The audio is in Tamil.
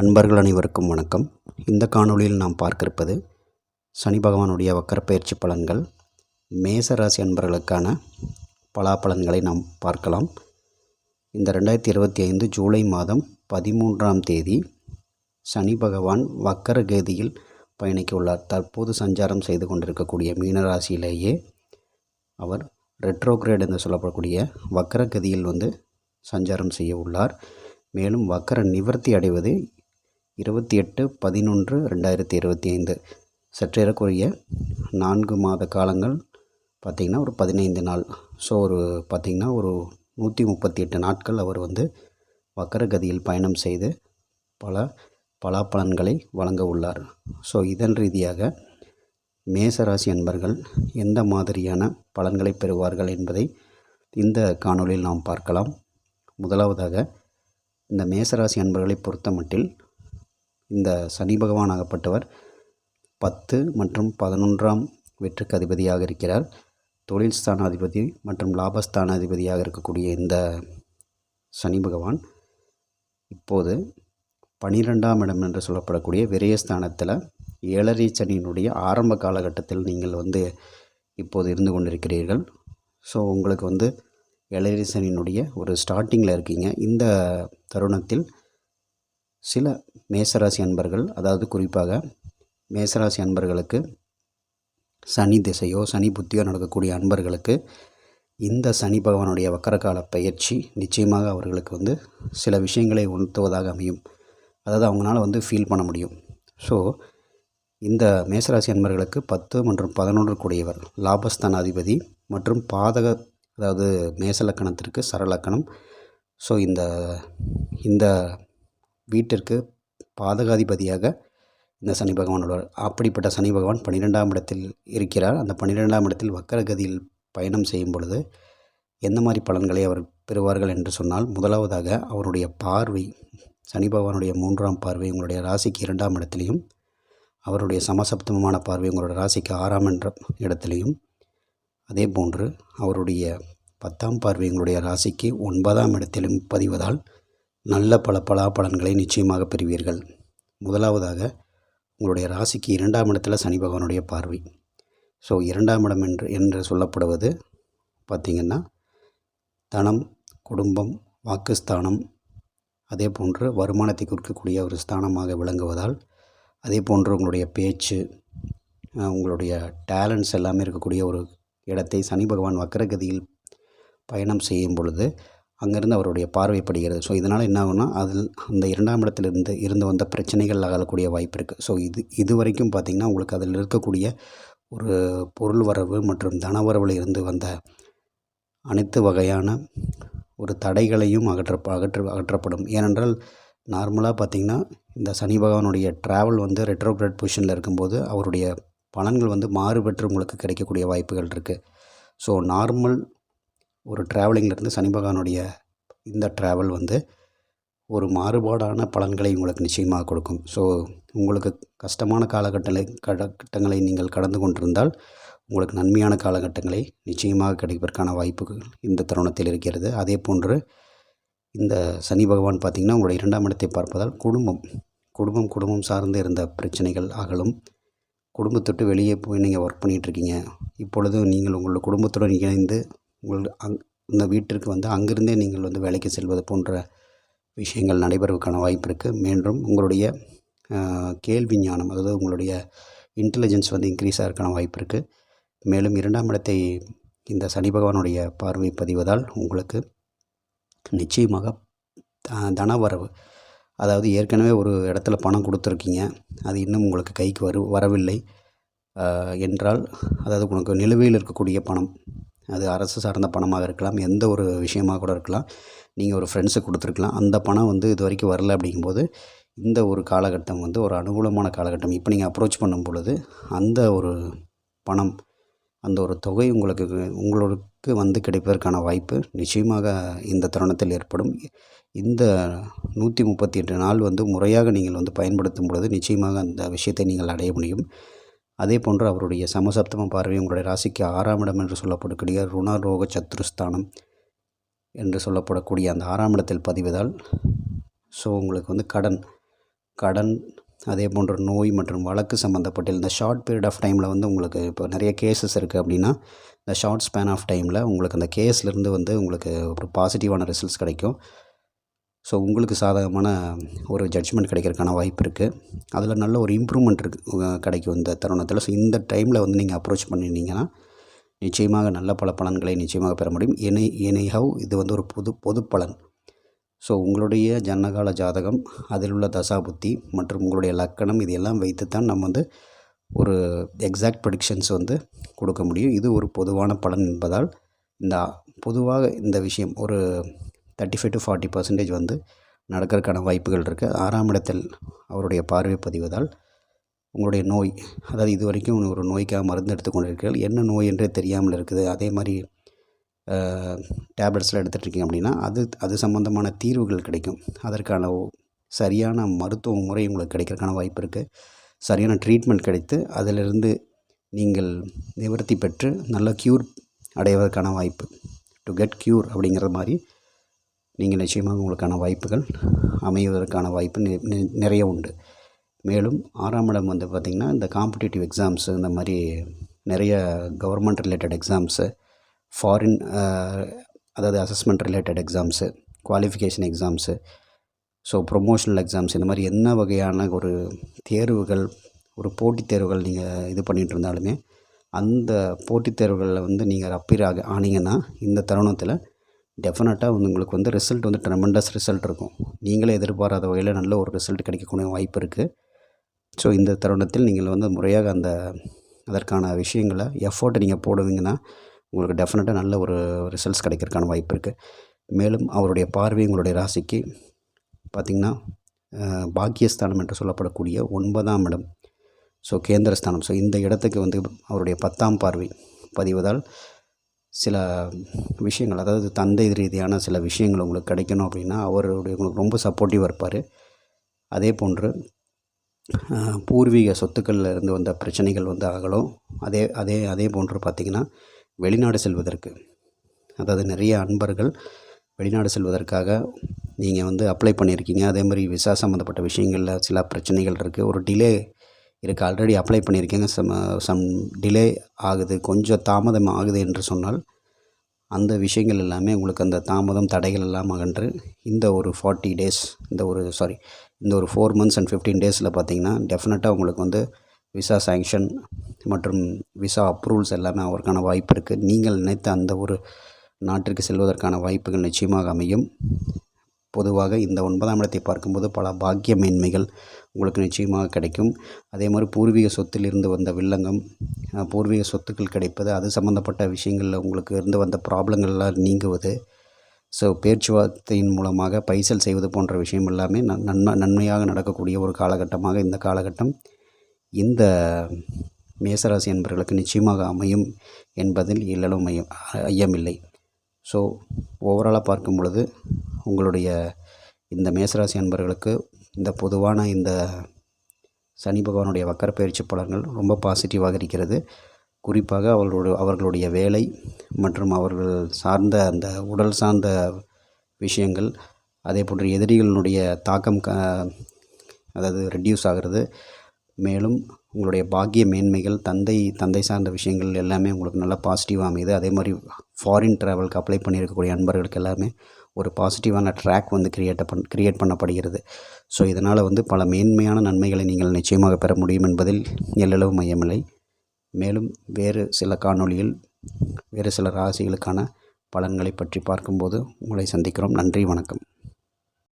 அன்பர்கள் அனைவருக்கும் வணக்கம். இந்த காணொளியில் நாம் பார்க்கிருப்பது சனி பகவானுடைய வக்கரப்பெயர்ச்சி பலன்கள். மேச ராசி அன்பர்களுக்கான பலாபலன்களை நாம் பார்க்கலாம். இந்த 2025 ஜூலை மாதம் 13ஆம் தேதி சனி பகவான் வக்கரகதியில் பயணிக்க உள்ளார். தற்போது சஞ்சாரம் செய்து கொண்டிருக்கக்கூடிய மீனராசியிலேயே அவர் ரெட்ரோகிரேட் என்று சொல்லப்படக்கூடிய வக்கரகதியில் சஞ்சாரம் செய்ய உள்ளார். மேலும் வக்கர நிவர்த்தி அடைவது 28/11/2025 சற்றேறக்குரிய 4 மாத காலங்கள், பார்த்திங்கன்னா ஒரு 15 நாள். ஸோ பார்த்திங்கன்னா ஒரு 138 நாட்கள் அவர் வக்கரகதியில் பயணம் செய்து பலாபலன்களை வழங்க உள்ளார். ஸோ இதன் ரீதியாக மேசராசி அன்பர்கள் எந்த மாதிரியான பலன்களை பெறுவார்கள் என்பதை இந்த காணொளியில் நாம் பார்க்கலாம். முதலாவதாக இந்த மேசராசி அன்பர்களை பொறுத்தமட்டில் இந்த சனி பகவான் ஆகப்பட்டவர் 10 மற்றும் 11ஆம் வீட்டிற்கு அதிபதியாக இருக்கிறார். தொழில் ஸ்தானாதிபதி மற்றும் லாபஸ்தானாதிபதியாக இருக்கக்கூடிய இந்த சனி பகவான் இப்போது 12ஆம் இடம் என்று சொல்லப்படக்கூடிய விரயஸ்தானத்தில் 7.5 சனியினுடைய ஆரம்ப காலகட்டத்தில் நீங்கள் இப்போது இருந்து கொண்டிருக்கிறீர்கள். ஸோ உங்களுக்கு 7.5 சனியினுடைய ஒரு ஸ்டார்டிங்கில் இருக்கீங்க. இந்த தருணத்தில் சில மேசராசி அன்பர்கள், அதாவது குறிப்பாக மேசராசி அன்பர்களுக்கு சனி திசையோ சனி புத்தியோ நடக்கக்கூடிய அன்பர்களுக்கு இந்த சனி பகவானுடைய வக்கரகால பயிற்சி நிச்சயமாக அவர்களுக்கு சில விஷயங்களை உணர்த்துவதாக அமையும். அதாவது அவங்களால ஃபீல் பண்ண முடியும். ஸோ இந்த மேசராசி அன்பர்களுக்கு 10 மற்றும் 11 கூடியவர் லாபஸ்தானாதிபதி மற்றும் பாதக, அதாவது மேசலக்கணத்திற்கு சரலக்கணம். ஸோ இந்த வீட்டிற்கு பாதகாதிபதியாக இந்த சனி பகவான் உள்ளார். அப்படிப்பட்ட சனி பகவான் 12ஆம் இடத்தில் இருக்கிறார். அந்த 12ஆம் இடத்தில் வக்கரகதியில் பயணம் செய்யும் பொழுது எந்த மாதிரி பலன்களை அவர் பெறுவார்கள் என்று சொன்னால், முதலாவதாக அவருடைய பார்வை, சனி பகவானுடைய 3ஆம் பார்வை உங்களுடைய ராசிக்கு 2ஆம் இடத்திலையும், அவருடைய சமசப்தமமான பார்வை உங்களுடைய ராசிக்கு 6ஆம் இடத்திலையும், அதே போன்று அவருடைய 10ஆம் பார்வை உங்களுடைய ராசிக்கு 9ஆம் இடத்திலும் பதிவதால் நல்ல பலாபலன்களை நிச்சயமாக பெறுவீர்கள். முதலாவதாக உங்களுடைய ராசிக்கு 2ஆம் இடத்தில் சனி பகவானுடைய பார்வை. ஸோ 2ஆம் இடம் என்று சொல்லப்படுவது பார்த்திங்கன்னா தனம், குடும்பம், வாக்குஸ்தானம், அதே போன்று வருமானத்தை குறிக்கக்கூடிய ஒரு ஸ்தானமாக விளங்குவதால், அதே போன்று உங்களுடைய பேச்சு, உங்களுடைய டேலண்ட்ஸ் எல்லாமே இருக்கக்கூடிய ஒரு இடத்தை சனி பகவான் வக்கரகதியில் பயணம் செய்யும் பொழுது அங்கேருந்து அவருடைய பார்வைப்படுகிறது. ஸோ இதனால் என்ன ஆகும்னா, அதில் அந்த 2ஆம் இடத்திலிருந்து வந்த பிரச்சனைகள் அகலக்கூடிய வாய்ப்பு இருக்குது. ஸோ இது வரைக்கும் பார்த்திங்கன்னா உங்களுக்கு அதில் இருக்கக்கூடிய ஒரு பொருள் வரவு மற்றும் தனவரவில் இருந்து வந்த அனைத்து வகையான ஒரு தடைகளையும் அகற்றப்படும். ஏனென்றால் நார்மலாக பார்த்திங்கன்னா இந்த சனி பகவானுடைய ட்ராவல் ரெட்ரோகிரேட் பொசிஷனில் இருக்கும்போது அவருடைய பலன்கள் மாறுபட்டு உங்களுக்கு கிடைக்கக்கூடிய வாய்ப்புகள் இருக்குது. ஸோ நார்மல் ஒரு ட்ராவலிங்கிலிருந்து சனி பகவானுடைய இந்த ட்ராவல் ஒரு மாறுபாடான பலன்களை உங்களுக்கு நிச்சயமாக கொடுக்கும். ஸோ உங்களுக்கு கஷ்டமான காலகட்டங்களை நீங்கள் கடந்து கொண்டிருந்தால் உங்களுக்கு நன்மையான காலகட்டங்களை நிச்சயமாக கிடைப்பதற்கான வாய்ப்புகள் இந்த தருணத்தில் இருக்கிறது. அதே போன்று இந்த சனி பகவான் பார்த்திங்கன்னா உங்களுடைய 2ஆம் இடத்தை பார்ப்பதால் குடும்பம் சார்ந்து இருந்த பிரச்சனைகள் அகலும். குடும்பத்தொட்டு வெளியே போய் நீங்கள் ஒர்க் பண்ணிகிட்ருக்கீங்க. இப்பொழுது நீங்கள் உங்களோட குடும்பத்துடன் இணைந்து இந்த வீட்டிற்கு அங்கிருந்தே நீங்கள் வேலைக்கு செல்வது போன்ற விஷயங்கள் நடைபெறுவதற்கான வாய்ப்பு இருக்குது. மீண்டும் உங்களுடைய கேள்வி ஞானம், அதாவது உங்களுடைய இன்டெலிஜென்ஸ் இன்க்ரீஸ் ஆகிறதுக்கான வாய்ப்பு இருக்குது. மேலும் 2ஆம் இடத்தை இந்த சனி பகவானுடைய பார்வை பதிவதால் உங்களுக்கு நிச்சயமாக தனவரவு, அதாவது ஏற்கனவே ஒரு இடத்துல பணம் கொடுத்துருக்கீங்க, அது இன்னும் உங்களுக்கு கைக்கு வரவில்லை என்றால், அதாவது உங்களுக்கு நிலுவையில் இருக்கக்கூடிய பணம், அது அரசு சார்ந்த பணமாக இருக்கலாம், எந்த ஒரு விஷயமாக கூட இருக்கலாம், நீங்கள் ஒரு ஃப்ரெண்ட்ஸுக்கு கொடுத்துருக்கலாம், அந்த பணம் இது வரைக்கும் வரல. அப்படிங்கும்போது இந்த ஒரு காலகட்டம் ஒரு அனுகூலமான காலகட்டம். இப்போ நீங்கள் அப்ரோச் பண்ணும் பொழுது அந்த ஒரு பணம், அந்த ஒரு தொகை உங்களுக்கு கிடைப்பதற்கான வாய்ப்பு நிச்சயமாக இந்த தருணத்தில் ஏற்படும். இந்த 138 நாள் முறையாக நீங்கள் பயன்படுத்தும் பொழுது நிச்சயமாக அந்த விஷயத்தை நீங்கள் அடைய முடியும். அதே போன்று அவருடைய சமசப்தம பார்வை உங்களுடைய ராசிக்கு 6ஆம் இடம் என்று சொல்லப்படக்கூடிய ருணரோக சத்ருஸ்தானம் என்று சொல்லப்படக்கூடிய அந்த 6ஆம் இடத்தில் பதிவதால் ஸோ உங்களுக்கு கடன், அதே போன்ற நோய் மற்றும் வழக்கு சம்மந்தப்பட்ட இந்த ஷார்ட் பீரியட் ஆஃப் டைமில் வந்து உங்களுக்கு இப்போ நிறைய கேஸஸ் இருக்குது அப்படின்னா, இந்த ஷார்ட் ஸ்பேன் ஆஃப் டைமில் உங்களுக்கு அந்த கேஸ்லேருந்து வந்து உங்களுக்கு ஒரு பாசிட்டிவான ரிசல்ட்ஸ் கிடைக்கும். ஸோ உங்களுக்கு சாதகமான ஒரு ஜட்ஜ்மெண்ட் கிடைக்கிறதுக்கான வாய்ப்பு இருக்குது. அதில் நல்ல ஒரு இம்ப்ரூவ்மெண்ட் கிடைக்கும் இந்த தருணத்தில். ஸோ இந்த டைமில் வந்து நீங்கள் அப்ரோச் பண்ணியிருந்தீங்கன்னா நிச்சயமாக நல்ல பல பலன்களை நிச்சயமாக பெற முடியும். எனிஹவ் இது வந்து ஒரு பொது பலன். ஸோ உங்களுடைய ஜனனகால ஜாதகம், அதில் உள்ள தசாபுத்தி மற்றும் உங்களுடைய லக்கணம் இது எல்லாம் வைத்து தான் நம்ம வந்து ஒரு எக்ஸாக்ட் ப்ரெடிக்ஷன்ஸ் வந்து கொடுக்க முடியும். இது ஒரு பொதுவான பலன் என்பதால் பொதுவாக இந்த விஷயம் ஒரு 35 to 40% வந்து நடக்கிறதுக்கான வாய்ப்புகள் இருக்குது. 6ஆம் இடத்தில் அவருடைய பார்வை பதிவதால் உங்களுடைய நோய், அதாவது இது வரைக்கும் ஒரு நோய்க்காக மருந்து எடுத்துக்கொண்டிருக்கிறீர்கள், என்ன நோய் என்றே தெரியாமல் இருக்குது, அதே மாதிரி டேப்லெட்ஸ்லாம் எடுத்துகிட்ருக்கீங்க அப்படின்னா அது சம்மந்தமான தீர்வுகள் கிடைக்கும். அதற்கான சரியான மருத்துவ முறை உங்களுக்கு கிடைக்கிறதுக்கான வாய்ப்பு இருக்குது. சரியான ட்ரீட்மெண்ட் கிடைத்து அதிலிருந்து நீங்கள் நிவர்த்தி பெற்று நல்ல க்யூர் அடைவதற்கான வாய்ப்பு, டு கெட் க்யூர் அப்படிங்கிற மாதிரி நீங்கள் நிச்சயமாக உங்களுக்கான வாய்ப்புகள் அமைவதற்கான வாய்ப்பு நிறைய உண்டு. மேலும் 6ஆம் இடம் வந்து பார்த்திங்கன்னா இந்த காம்படிட்டிவ் எக்ஸாம்ஸு, இந்த மாதிரி நிறைய கவர்மெண்ட் ரிலேட்டட் எக்ஸாம்ஸு, ஃபாரின் அதாவது assessment related exams, qualification exams, so promotional exams, இந்த மாதிரி என்ன வகையான ஒரு தேர்வுகள், ஒரு போட்டித் தேர்வுகள் நீங்கள் இது பண்ணிகிட்டு இருந்தாலுமே அந்த போட்டித் தேர்வுகளில் வந்து நீங்கள் அப்பீர் ஆனீங்கன்னா இந்த தருணத்தில் டெஃபினட்டாக வந்து உங்களுக்கு வந்து ரிசல்ட் வந்து ட்ரெமெண்டஸ் ரிசல்ட் இருக்கும். நீங்களே எதிர்பாராத வகையில் நல்ல ஒரு ரிசல்ட் கிடைக்கக்கூடிய வாய்ப்பு இருக்குது. ஸோ இந்த தருணத்தில் நீங்கள் வந்து முறையாக அதற்கான விஷயங்களை எஃபோர்ட்டை நீங்கள் போடுவீங்கன்னா உங்களுக்கு டெஃபினட்டாக நல்ல ஒரு ரிசல்ட்ஸ் கிடைக்கிறதுக்கான வாய்ப்பு இருக்குது. மேலும் அவருடைய பார்வை உங்களுடைய ராசிக்கு பார்த்திங்கன்னா பாக்கியஸ்தானம் என்று சொல்லப்படக்கூடிய 9ஆம் இடம், ஸோ கேந்திரஸ்தானம். ஸோ இந்த இடத்துக்கு வந்து அவருடைய 10ஆம் பார்வை பதிவதால் சில விஷயங்கள், அதாவது தந்தை ரீதியான சில விஷயங்கள் உங்களுக்கு கிடைக்கணும் அப்படின்னா அவருடைய உங்களுக்கு ரொம்ப சப்போர்ட்டிவாக இருப்பார். அதே போன்று பூர்வீக சொத்துக்களில் இருந்து வந்த பிரச்சனைகள் வந்து அகலும். அதே போன்று பார்த்திங்கன்னா வெளிநாடு செல்வதற்கு, அதாவது நிறைய அன்பர்கள் வெளிநாடு செல்வதற்காக நீங்கள் வந்து அப்ளை பண்ணியிருக்கீங்க. அதே மாதிரி விசா சம்மந்தப்பட்ட விஷயங்களில் சில பிரச்சனைகள் இருக்குது, ஒரு டிலே இருக்குது. ஆல்ரெடி அப்ளை பண்ணியிருக்கீங்க, சம் டிலே ஆகுது, கொஞ்சம் தாமதம் ஆகுது என்று சொன்னால் அந்த விஷயங்கள் எல்லாமே உங்களுக்கு அந்த தாமதம் தடைகள் எல்லாம் அகன்று இந்த ஒரு 40 டேஸ், இந்த ஒரு 4 months and 15 டேஸில் பார்த்திங்கன்னா டெஃபினட்டாக உங்களுக்கு வந்து விசா சேங்ஷன் மற்றும் விசா அப்ரூவல்ஸ் எல்லாமே அவருக்கான வாய்ப்பு இருக்குது. நீங்கள் நினைத்த அந்த ஒரு நாட்டிற்கு செல்வதற்கான வாய்ப்புகள் நிச்சயமாக அமையும். பொதுவாக இந்த 9ஆம் இடத்தை பார்க்கும்போது பல பாக்கிய மேன்மைகள் உங்களுக்கு நிச்சயமாக கிடைக்கும். அதே மாதிரி பூர்வீக சொத்திலிருந்து வந்த வில்லங்கம், பூர்வீக சொத்துக்கள் கிடைப்பது, அது சம்மந்தப்பட்ட விஷயங்களில் உங்களுக்கு இருந்து வந்த ப்ராப்ளங்கள்லாம் நீங்குவது, ஸோ பேச்சுவார்த்தையின் மூலமாக பைசல் செய்வது போன்ற விஷயம் எல்லாமே நன்மையாக நடக்கக்கூடிய ஒரு காலகட்டமாக இந்த காலகட்டம் இந்த மேசராசி என்பவர்களுக்கு நிச்சயமாக அமையும் என்பதில் எல்லளவும் ஐயமில்லை. ஸோ ஓவராலாக பார்க்கும் பொழுது உங்களுடைய இந்த மேசராசி அன்பர்களுக்கு இந்த பொதுவான இந்த சனி பகவானுடைய வக்கர பயிற்சி பலன்கள் ரொம்ப பாசிட்டிவாக இருக்கிறது. குறிப்பாக அவர்களுடைய வேலை மற்றும் அவர்கள் சார்ந்த அந்த உடல் சார்ந்த விஷயங்கள், அதே போன்று எதிரிகளினுடைய தாக்கம் அதாவது ரெடியூஸ் ஆகிறது. மேலும் உங்களுடைய பாக்கிய மேன்மைகள், தந்தை சார்ந்த விஷயங்கள் எல்லாமே உங்களுக்கு நல்லா பாசிட்டிவாக அமையுது. அதே மாதிரி ஃபாரின் ட்ராவலுக்கு அப்ளை பண்ணியிருக்கக்கூடிய அன்பர்களுக்கு எல்லாமே ஒரு பாசிட்டிவான ட்ராக் வந்து கிரியேட் பண்ணப்படுகிறது. ஸோ இதனால் வந்து பல மேன்மையான நன்மைகளை நீங்கள் நிச்சயமாக பெற முடியும் என்பதில் எல்லளவு மையமில்லை. மேலும் வேறு சில காணொளியில் வேறு சில ராசிகளுக்கான பலன்களை பற்றி பார்க்கும்போது உங்களை சந்திக்கிறோம். நன்றி, வணக்கம்.